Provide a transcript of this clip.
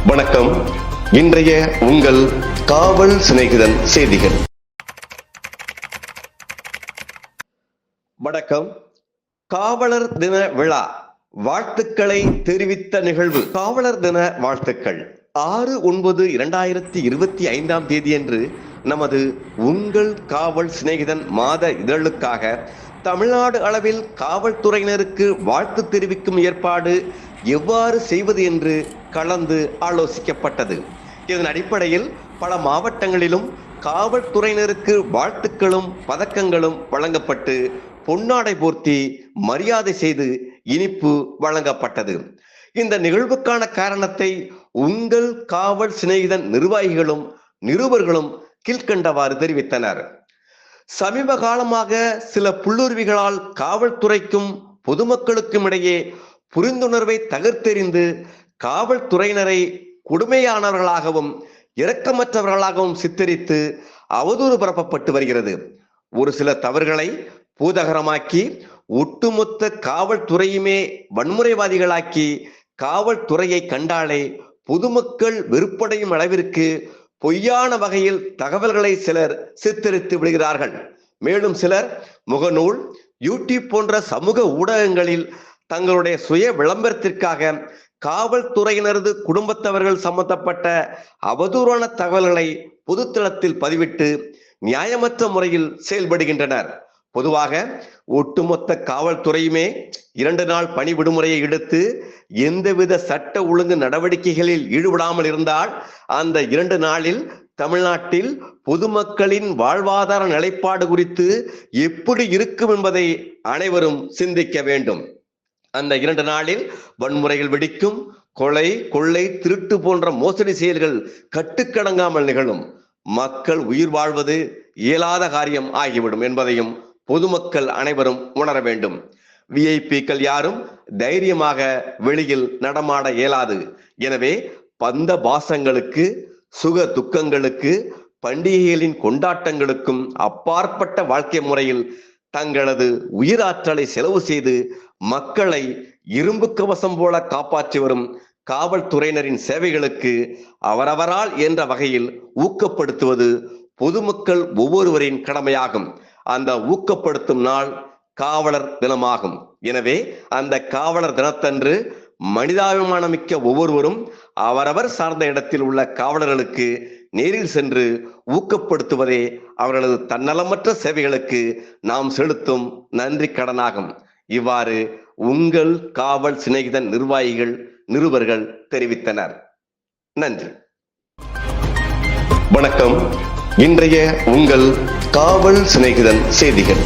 வணக்கம். இன்றைய உங்கள் காவல் சிநேகிதன் செய்திகள். வணக்கம். காவலர் தின விழா வாழ்த்துக்களை தெரிவித்த நிகழ்வு. காவலர் தின வாழ்த்துக்கள் 6/9/2025 தேதியன்று நமது உங்கள் காவல் சிநேகிதன் மாத இதழுக்காக தமிழ்நாடு அளவில் காவல்துறையினருக்கு வாழ்த்து தெரிவிக்கும் ஏற்பாடு எவ்வாறு செய்வது என்று கலந்து ஆலோசிக்கப்பட்டது. இதன் அடிப்படையில் பல மாவட்டங்களிலும் காவல்துறையினருக்கு வாழ்த்துக்களும் பதக்கங்களும் வழங்கப்பட்டு பொன்னாடை போர்த்தி மரியாதை செய்து இனிப்பு வழங்கப்பட்டது. இந்த நிகழ்வுக்கான காரணத்தை உங்கள் காவல் சிநேகிதன் நிர்வாகிகளும் நிருபர்களும் கீழ்கண்டவாறு தெரிவித்தனர். சமீப காலமாக சில புல்லுருவிகளால் காவல்துறைக்கும் பொதுமக்களுக்கும் இடையே புரிந்துணர்வை தகர்த்தெறிந்து காவல்துறையினரை கொடுமையானவர்களாகவும் இரக்கமற்றவர்களாகவும் சித்தரித்து அவதூறு பரப்பப்பட்டு வருகிறது. ஒரு சில தவறுகளை பூதகரமாக்கி ஒட்டுமொத்த காவல்துறையுமே வன்முறைவாதிகளாக்கி காவல்துறையை கண்டாலே பொதுமக்கள் வெறுப்படையும் அளவிற்கு பொய்யான வகையில் தகவல்களை சிலர் சித்தரித்து விடுகிறார்கள். மேலும் சிலர் முகநூல், யூடியூப் போன்ற சமூக ஊடகங்களில் தங்களுடைய சுய விளம்பரத்திற்காக காவல்துறையினரது குடும்பத்தவர்கள் சம்பந்தப்பட்ட அவதூறான தகவல்களை பொதுத்தளத்தில் பதிவிட்டு நியாயமற்ற முறையில் செயல்படுகின்றனர். பொதுவாக ஒட்டுமொத்த காவல்துறையுமே 2 நாள் பணி விடுமுறையை எடுத்து எந்தவித சட்ட ஒழுங்கு நடவடிக்கைகளில் ஈடுபடாமல் இருந்தால் அந்த 2 நாளில் தமிழ்நாட்டில் பொதுமக்களின் வாழ்வாதார நிலைப்பாடு குறித்து எப்படி இருக்கும் என்பதை அனைவரும் சிந்திக்க வேண்டும். அந்த 2 நாளில் வன்முறைகள் வெடிக்கும், கொலை, கொள்ளை, திருட்டு போன்ற மோசடி செயல்கள் கட்டுக்கடங்காமல் நிகழும், மக்கள் உயிர் வாழ்வது இயலாத காரியம் ஆகிவிடும் என்பதையும் பொதுமக்கள் அனைவரும் உணர வேண்டும். விஐபிக்கள் யாரும் தைரியமாக வெளியில் நடமாட இயலாது. எனவே பந்த பாசங்களுக்கு, சுக துக்கங்களுக்கு, பண்டிகைகளின் கொண்டாட்டங்களுக்கும் அப்பாற்பட்ட வாழ்க்கை முறையில் தங்களது உயிராற்றலை செலவு செய்து மக்களை இரும்பு கவசம் போல காப்பாற்றி வரும் காவல்துறையினரின் சேவைகளுக்கு அவரவரால் என்ற வகையில் ஊக்கப்படுத்துவது பொதுமக்கள் ஒவ்வொருவரின் கடமையாகும். அந்த ஊக்கப்படுத்தும் நாள் காவலர் தினமாகும். எனவே அந்த காவலர் தினத்தன்று மனிதாபிமானமிக்க ஒவ்வொருவரும் அவரவர் சார்ந்த இடத்தில் உள்ள காவலர்களுக்கு நேரில் சென்று ஊக்கப்படுத்துவதே அவர்களது தன்னலமற்ற சேவைகளுக்கு நாம் செலுத்தும் நன்றி கடனாகும். இவ்வாறு உங்கள் காவல் சிநேகிதன் நிர்வாகிகள் நிருபர்கள் தெரிவித்தனர். நன்றி. வணக்கம். இன்றைய உங்கள் காவல் சிநேகிதன் செய்திகள்.